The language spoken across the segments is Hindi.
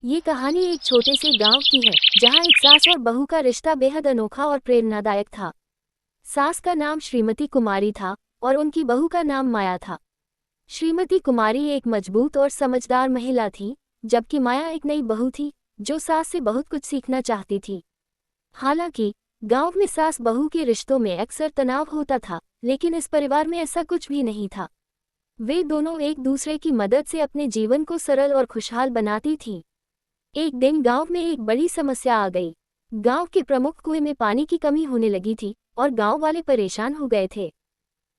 ये कहानी एक छोटे से गांव की है जहां एक सास और बहू का रिश्ता बेहद अनोखा और प्रेरणादायक था। सास का नाम श्रीमती कुमारी था और उनकी बहू का नाम माया था। श्रीमती कुमारी एक मजबूत और समझदार महिला थी, जबकि माया एक नई बहू थी जो सास से बहुत कुछ सीखना चाहती थी। हालांकि गांव में सास बहू के रिश्तों में अक्सर तनाव होता था, लेकिन इस परिवार में ऐसा कुछ भी नहीं था। वे दोनों एक दूसरे की मदद से अपने जीवन को सरल और खुशहाल बनाती थीं। एक दिन गांव में एक बड़ी समस्या आ गई। गांव के प्रमुख कुएं में पानी की कमी होने लगी थी और गांव वाले परेशान हो गए थे।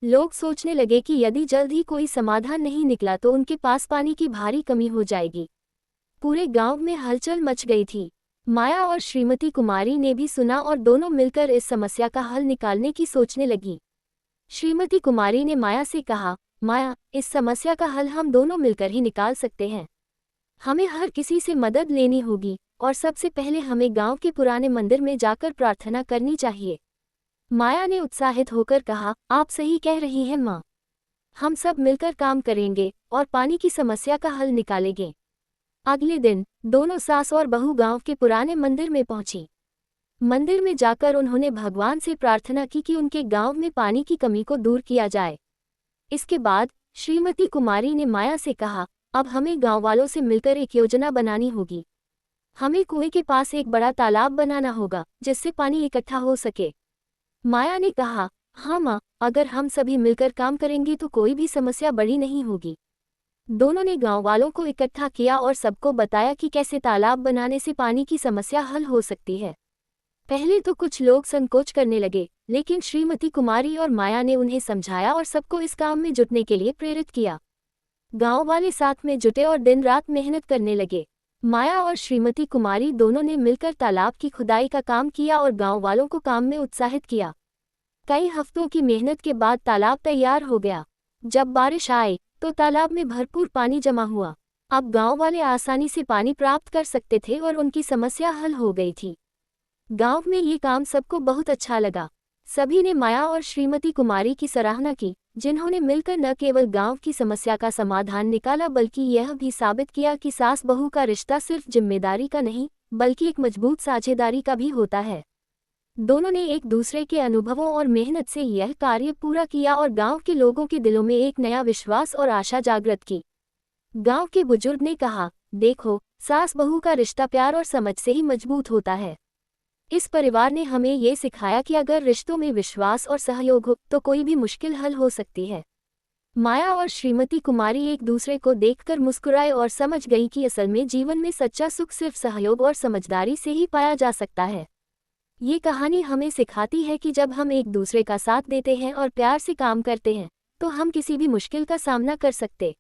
लोग सोचने लगे कि यदि जल्द ही कोई समाधान नहीं निकला तो उनके पास पानी की भारी कमी हो जाएगी। पूरे गांव में हलचल मच गई थी। माया और श्रीमती कुमारी ने भी सुना और दोनों मिलकर इस समस्या का हल निकालने की सोचने लगी। श्रीमती कुमारी ने माया से कहा, माया, इस समस्या का हल हम दोनों मिलकर ही निकाल सकते हैं। हमें हर किसी से मदद लेनी होगी और सबसे पहले हमें गांव के पुराने मंदिर में जाकर प्रार्थना करनी चाहिए। माया ने उत्साहित होकर कहा, आप सही कह रही हैं माँ। हम सब मिलकर काम करेंगे और पानी की समस्या का हल निकालेंगे। अगले दिन दोनों सास और बहू गांव के पुराने मंदिर में पहुंची। मंदिर में जाकर उन्होंने भगवान से प्रार्थना की कि उनके गांव में पानी की कमी को दूर किया जाए। इसके बाद श्रीमती कुमारी ने माया से कहा, अब हमें गांव वालों से मिलकर एक योजना बनानी होगी। हमें कुएं के पास एक बड़ा तालाब बनाना होगा जिससे पानी इकट्ठा हो सके। माया ने कहा, हाँ माँ, अगर हम सभी मिलकर काम करेंगे तो कोई भी समस्या बड़ी नहीं होगी। दोनों ने गांव वालों को इकट्ठा किया और सबको बताया कि कैसे तालाब बनाने से पानी की समस्या हल हो सकती है। पहले तो कुछ लोग संकोच करने लगे, लेकिन श्रीमती कुमारी और माया ने उन्हें समझाया और सबको इस काम में जुटने के लिए प्रेरित किया। गांव वाले साथ में जुटे और दिन रात मेहनत करने लगे। माया और श्रीमती कुमारी दोनों ने मिलकर तालाब की खुदाई का काम किया और गांव वालों को काम में उत्साहित किया। कई हफ्तों की मेहनत के बाद तालाब तैयार हो गया। जब बारिश आई तो तालाब में भरपूर पानी जमा हुआ। अब गांव वाले आसानी से पानी प्राप्त कर सकते थे और उनकी समस्या हल हो गई थी। गांव में ये काम सबको बहुत अच्छा लगा। सभी ने माया और श्रीमती कुमारी की सराहना की, जिन्होंने मिलकर न केवल गांव की समस्या का समाधान निकाला बल्कि यह भी साबित किया कि सास बहू का रिश्ता सिर्फ जिम्मेदारी का नहीं बल्कि एक मजबूत साझेदारी का भी होता है। दोनों ने एक दूसरे के अनुभवों और मेहनत से यह कार्य पूरा किया और गांव के लोगों के दिलों में एक नया विश्वास और आशा जागृत की। गांव के बुजुर्ग ने कहा, देखो, सास बहू का रिश्ता प्यार और समझ से ही मजबूत होता है। इस परिवार ने हमें ये सिखाया कि अगर रिश्तों में विश्वास और सहयोग हो तो कोई भी मुश्किल हल हो सकती है। माया और श्रीमती कुमारी एक दूसरे को देखकर मुस्कुराए और समझ गई कि असल में जीवन में सच्चा सुख सिर्फ सहयोग और समझदारी से ही पाया जा सकता है। ये कहानी हमें सिखाती है कि जब हम एक दूसरे का साथ देते हैं और प्यार से काम करते हैं तो हम किसी भी मुश्किल का सामना कर सकते